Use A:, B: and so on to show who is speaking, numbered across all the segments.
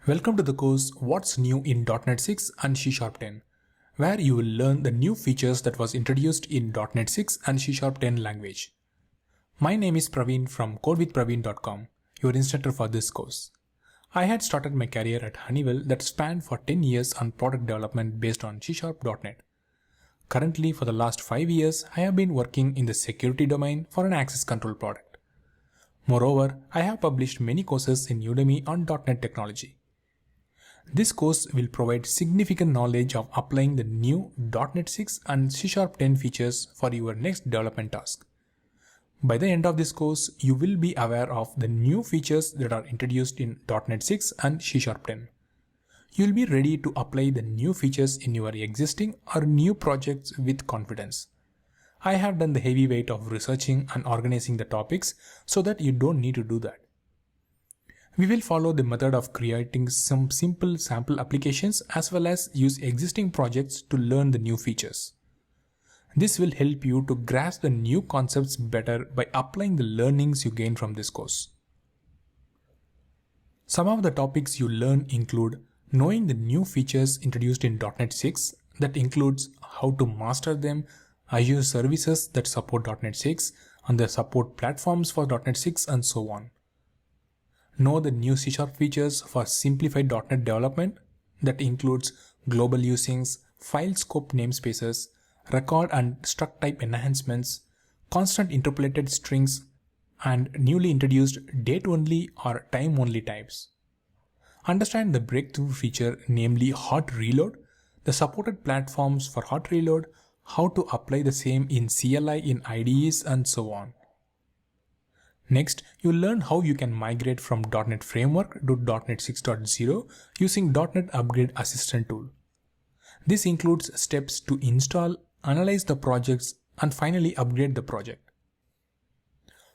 A: Welcome to the course What's New in .NET 6 and C# 10, where you will learn the new features that was introduced in .NET 6 and C# 10 language. My name is Praveen from codewithpraveen.com, your instructor for this course. I had started my career at Honeywell that spanned for 10 years on product development based on C# .NET. Currently, for the last 5 years, I have been working in the security domain for an access control product. Moreover, I have published many courses in Udemy on .NET technology. This course will provide significant knowledge of applying the new .NET 6 and C# 10 features for your next development task. By the end of this course, you will be aware of the new features that are introduced in .NET 6 and C# 10. You will be ready to apply the new features in your existing or new projects with confidence. I have done the heavy weight of researching and organizing the topics so that you don't need to do that. We will follow the method of creating some simple sample applications as well as use existing projects to learn the new features. This will help you to grasp the new concepts better by applying the learnings you gain from this course. Some of the topics you learn include knowing the new features introduced in .NET 6, that includes how to master them, Azure services that support .NET 6, and the support platforms for .NET 6 and so on. Know the new C# features for simplified .NET development that includes global usings, file scope namespaces, record and struct type enhancements, constant interpolated strings, and newly introduced date-only or time-only types. Understand the breakthrough feature, namely hot reload, the supported platforms for hot reload, how to apply the same in CLI in IDEs, and so on. Next, you'll learn how you can migrate from .NET Framework to .NET 6.0 using .NET Upgrade Assistant tool. This includes steps to install, analyze the projects, and finally upgrade the project.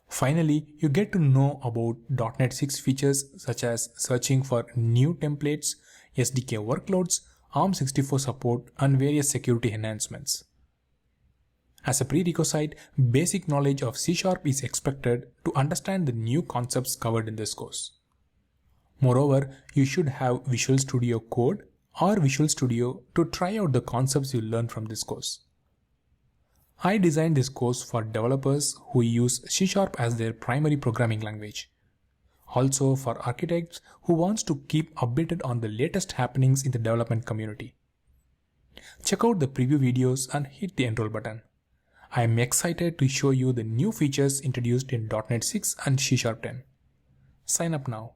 A: Finally, you get to know about .NET 6 features such as searching for new templates, SDK workloads, ARM64 support, and various security enhancements. As a prerequisite, basic knowledge of C# is expected to understand the new concepts covered in this course. Moreover, you should have Visual Studio Code or Visual Studio to try out the concepts you learn from this course. I designed this course for developers who use C# as their primary programming language. Also for architects who wants to keep updated on the latest happenings in the development community. Check out the preview videos and hit the enroll button. I am excited to show you the new features introduced in .NET 6 and C# 10. Sign up now.